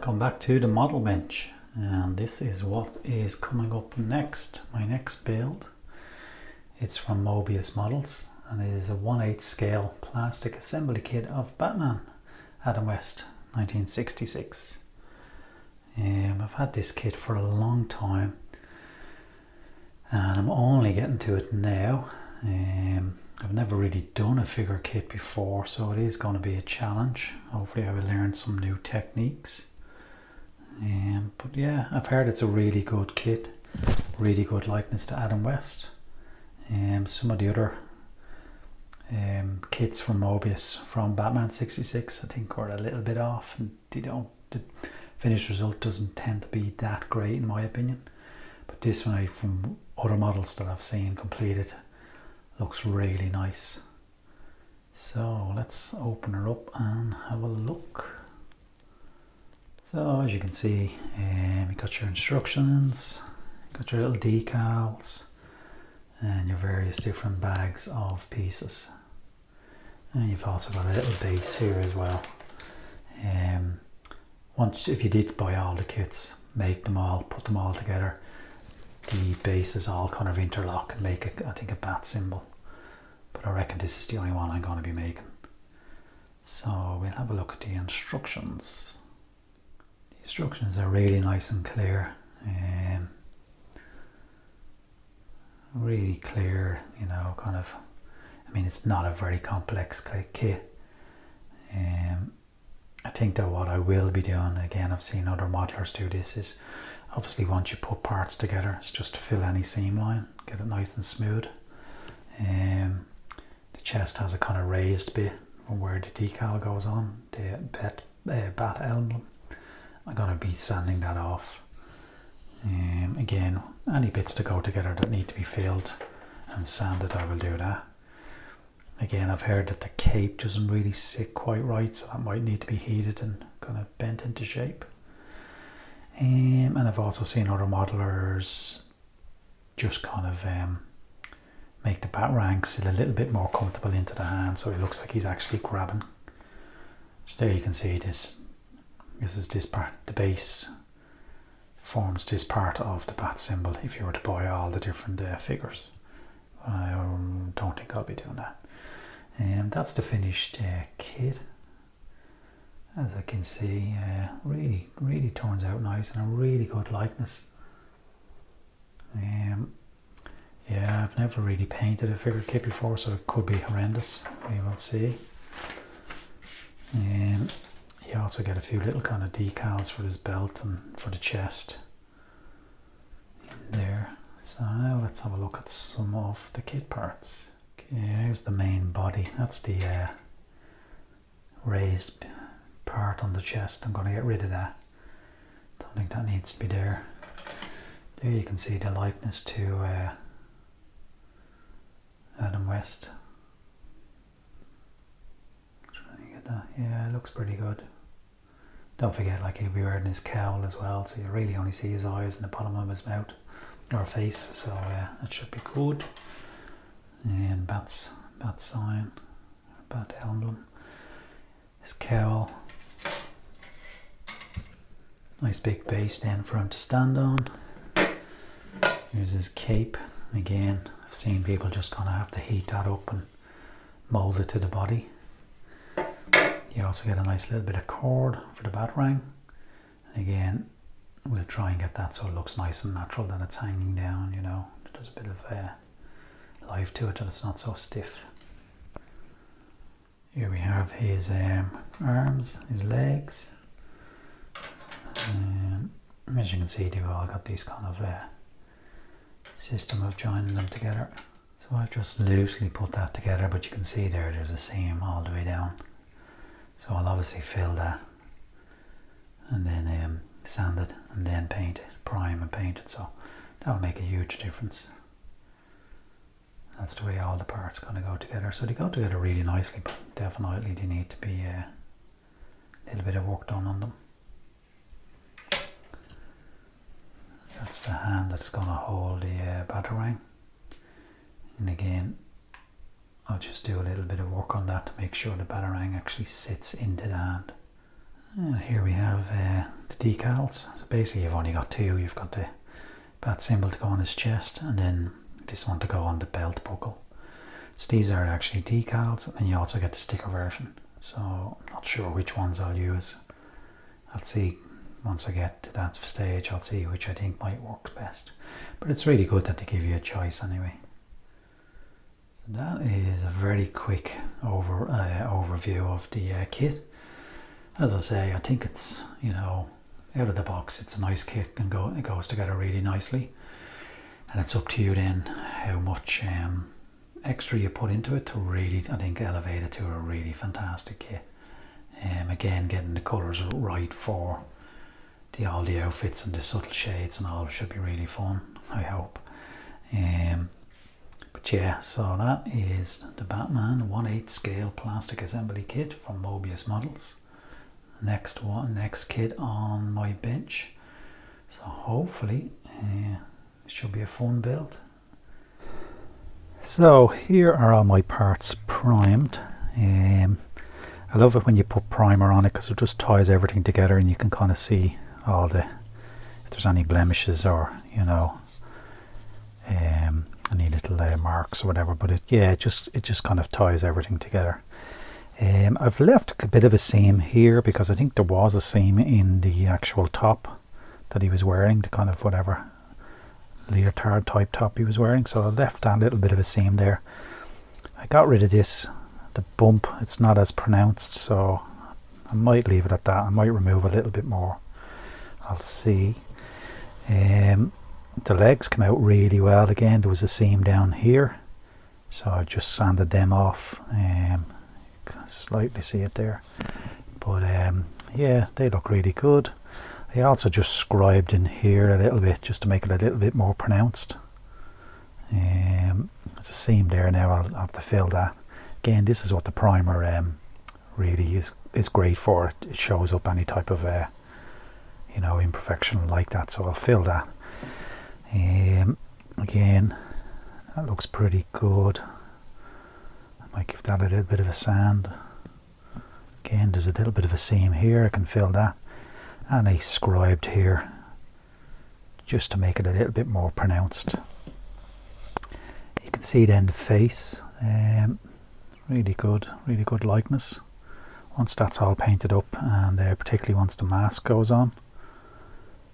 Welcome back to the model bench, and this is what is coming up next. My next build, it's from Moebius Models, and it is a 1/8 scale plastic assembly kit of Batman, Adam West, 1966. I've had this kit for a long time and I'm only getting to it now. I've never really done a figure kit before, so it is going to be a challenge. Hopefully I will learn some new techniques. But yeah, I've heard it's a really good kit, really good likeness to Adam West. Some of the other kits from Moebius from Batman 66 I think were a little bit off, and the finished result doesn't tend to be that great in my opinion. But this one, from other models that I've seen completed, looks really nice. So let's open her up and have a look. So as you can see, you got your instructions, got your little decals, and your various different bags of pieces. And you've also got a little base here as well. If you did buy all the kits, make them all, put them all together, the bases all kind of interlock and make I think a bat symbol. But I reckon this is the only one I'm going to be making. So we'll have a look at the instructions. The instructions are really nice and clear. Really clear, you know, kind of, I mean, it's not a very complex kit. I think that what I will be doing, again, I've seen other modelers do this, is obviously once you put parts together, it's just to fill any seam line, get it nice and smooth. The chest has a kind of raised bit from where the decal goes on, the bat emblem. I'm going to be sanding that off. Again, any bits to go together that need to be filled and sanded, I will do that. Again, I've heard that the cape doesn't really sit quite right, so that might need to be heated and kind of bent into shape. And I've also seen other modelers just kind of make the batarang sit a little bit more comfortable into the hand, so it looks like he's actually grabbing. So there you can see this is this part, the base forms this part of the bat symbol if you were to buy all the different figures. I don't think I'll be doing that. And that's the finished kit. As I can see, really turns out nice and a really good likeness. Yeah, I've never really painted a figure kit before, so it could be horrendous. We will see. You also get a few little kind of decals for this belt and for the chest in there. So now let's have a look at some of the kit parts. Okay, here's the main body. That's the raised part on the chest. I'm going to get rid of that. Don't think that needs to be there. There you can see the likeness to Adam West. Trying to get that. Yeah, it looks pretty good. Don't forget, like, he'll be wearing his cowl as well, so you really only see his eyes and the bottom of his mouth or face, so that should be good. And bat sign, bat emblem, his cowl, nice big base then for him to stand on. Here's his cape. Again, I've seen people just kind of have to heat that up and mold it to the body. You also get a nice little bit of cord for the batarang. Again, we'll try and get that so it looks nice and natural, that it's hanging down, you know. There's a bit of life to it, that it's not so stiff. Here we have his arms, his legs. As you can see, they've all got these kind of system of joining them together. So I've just loosely put that together, but you can see there's a seam all the way down. So I'll obviously fill that and then sand it and then paint it, prime and paint it, so that'll make a huge difference. That's the way all the parts kind of go together. So they go together really nicely, but definitely they need to be a little bit of work done on them. That's the hand that's going to hold the batarang. And again, I'll just do a little bit of work on that to make sure the batarang actually sits into the hand. And here we have the decals. So basically you've only got two. You've got the bat symbol to go on his chest, and then this one to go on the belt buckle. So these are actually decals, and you also get the sticker version. So I'm not sure which ones I'll use. I'll see once I get to that stage. I'll see which I think might work best. But it's really good that they give you a choice anyway. So that is a very quick overview of the kit. As I say, I think it's, you know, out of the box, it's a nice kit and it goes together really nicely. And it's up to you then how much extra you put into it to really, I think, elevate it to a really fantastic kit. Again, getting the colours right for all the outfits and the subtle shades and all should be really fun, I hope. But yeah, so that is the Batman 1/8 scale plastic assembly kit from Moebius Models. Next kit on my bench. So hopefully it should be a fun build. So here are all my parts primed. I love it when you put primer on it because it just ties everything together and you can kind of see all the, if there's any blemishes or, you know, any little marks or whatever, but it just kind of ties everything together. I've left a bit of a seam here because I think there was a seam in the actual top that he was wearing, the kind of whatever leotard type top he was wearing, so I left that little bit of a seam there. I got rid of this, the bump, it's not as pronounced, so I might leave it at that. I might remove a little bit more, I'll see. The legs come out really well. Again, there was a seam down here, so I just sanded them off. You can slightly see it there, but yeah, they look really good. I also just scribed in here a little bit just to make it a little bit more pronounced. There's a seam there now, I'll have to fill that. Again, this is what the primer really is great for. It shows up any type of you know, imperfection like that, so I'll fill that. Again, that looks pretty good. I might give that a little bit of a sand. Again, there's a little bit of a seam here, I can fill that. And I scribed here just to make it a little bit more pronounced. You can see then the face, really good likeness. Once that's all painted up, and particularly once the mask goes on,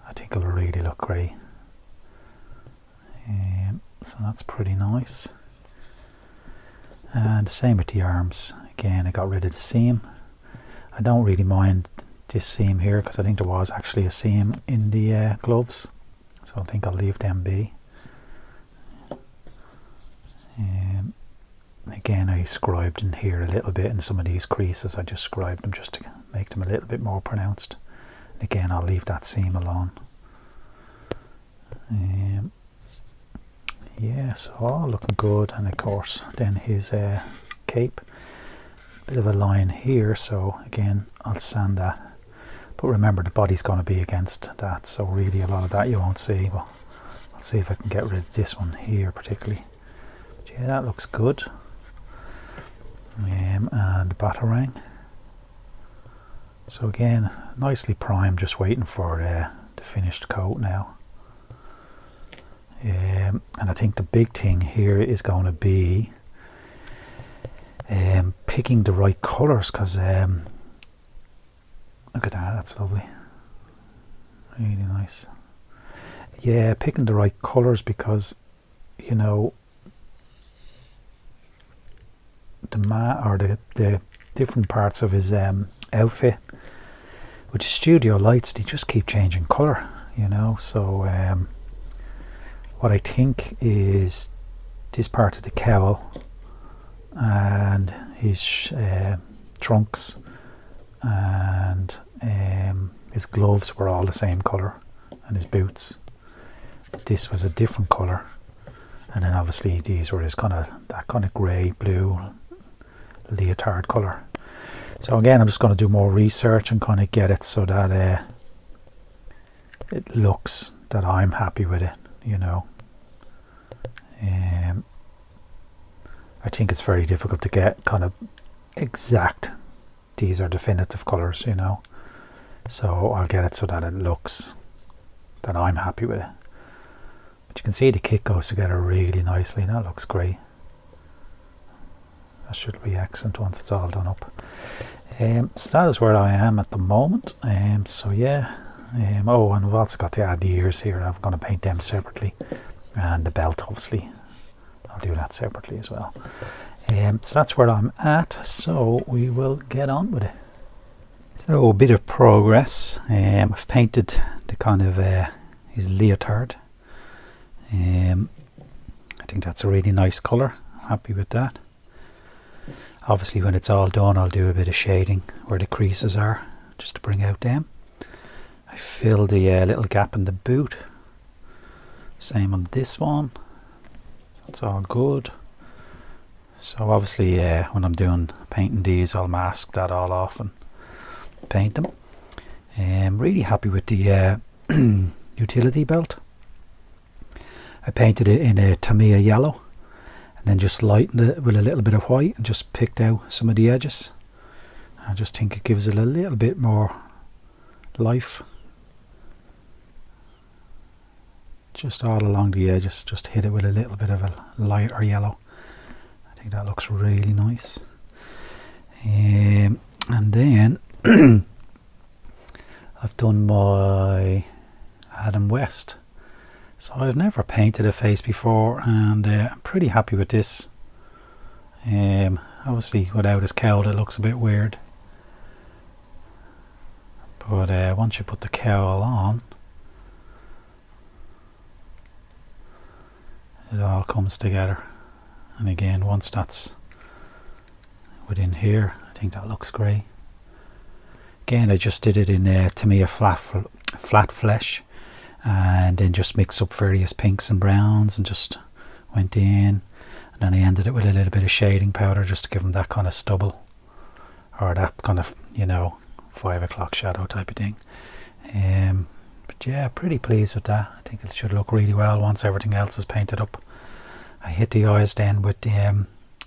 I think it'll really look great. So that's pretty nice. And the same with the arms. Again, I got rid of the seam. I don't really mind this seam here because I think there was actually a seam in the gloves, so I think I'll leave them be. Again, I scribed in here a little bit in some of these creases. I just scribed them just to make them a little bit more pronounced. And again, I'll leave that seam alone. Yeah, so all looking good. And of course then his cape, bit of a line here, so again I'll sand that, but remember the body's going to be against that, so really a lot of that you won't see. Well, I'll see if I can get rid of this one here particularly. But yeah, that looks good. And the batarang, so again nicely primed, just waiting for the finished coat now. And I think the big thing here is going to be picking the right colours, because look at that, that's lovely, really nice. Yeah, picking the right colours, because you know the different parts of his outfit with the studio lights, they just keep changing colour, you know. So what I think is this part of the cowl and his trunks and his gloves were all the same colour, and his boots, this was a different colour, and then obviously these were his kind of grey blue leotard colour. So again, I'm just going to do more research and kind of get it so that it looks that I'm happy with it, you know. I think it's very difficult to get kind of exact, these are definitive colours, you know. So I'll get it so that it looks that I'm happy with it. But you can see the kit goes together really nicely. That looks great. That should be excellent once it's all done up. So that is where I am at the moment. So yeah. Oh, and we've also got to add the ears here. I'm going to paint them separately, and the belt obviously. I'll do that separately as well. So that's where I'm at. So we will get on with it. So a bit of progress. I've painted the kind of his leotard. I think that's a really nice colour. Happy with that. Obviously when it's all done I'll do a bit of shading where the creases are, just to bring out them. I filled the little gap in the boot. Same on this one. That's all good. So obviously when I'm doing painting these I'll mask that all off and paint them. I'm really happy with the utility belt. I painted it in a Tamiya yellow and then just lightened it with a little bit of white and just picked out some of the edges. I just think it gives it a little bit more life. Just all along the edges, just hit it with a little bit of a lighter yellow. I think that looks really nice. And then I've done my Adam West. So I've never painted a face before, and I'm pretty happy with this. Obviously without his cowl it looks a bit weird, but once you put the cowl on it all comes together. And again, once that's within here, I think that looks great. Again, I just did it in Tamiya flat flesh, and then just mixed up various pinks and browns and just went in, and then I ended it with a little bit of shading powder just to give them that kind of stubble, or that kind of, you know, 5 o'clock shadow type of thing. But yeah, pretty pleased with that. I think it should look really well once everything else is painted up. I hit the eyes then with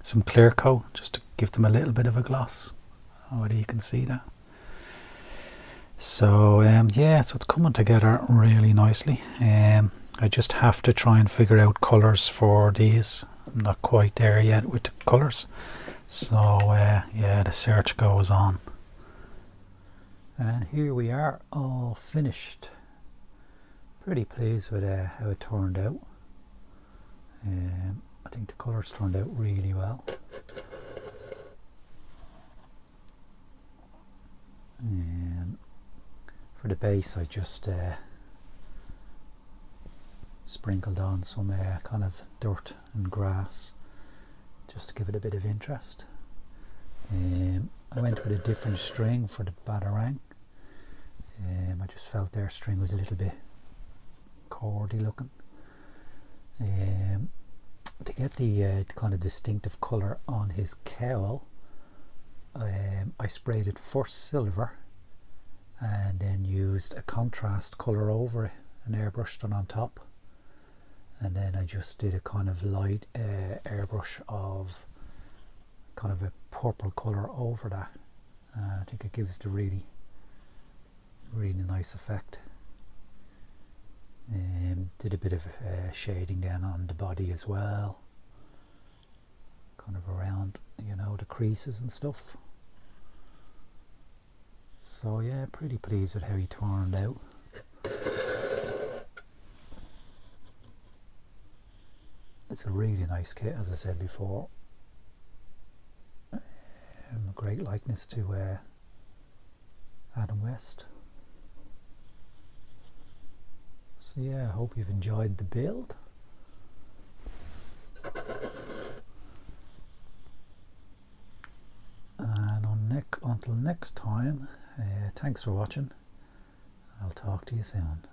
some clear coat just to give them a little bit of a gloss. Whether you can see that. So yeah, so it's coming together really nicely. I just have to try and figure out colours for these. I'm not quite there yet with the colours. So yeah, the search goes on. And here we are, all finished. Pretty pleased with how it turned out. I think the colours turned out really well. For the base I just sprinkled on some kind of dirt and grass just to give it a bit of interest. I went with a different string for the batarang. I just felt their string was a little bit cordy looking. To get the kind of distinctive colour on his cowl, I sprayed it first silver and then used a contrast colour over it and airbrushed it on top, and then I just did a kind of light airbrush of kind of a purple colour over that. I think it gives the really nice effect. Did a bit of shading then on the body as well, kind of around, you know, the creases and stuff. So yeah, pretty pleased with how he turned out. It's a really nice kit, as I said before. A great likeness to Adam West. So yeah, I hope you've enjoyed the build. And until next time, thanks for watching. I'll talk to you soon.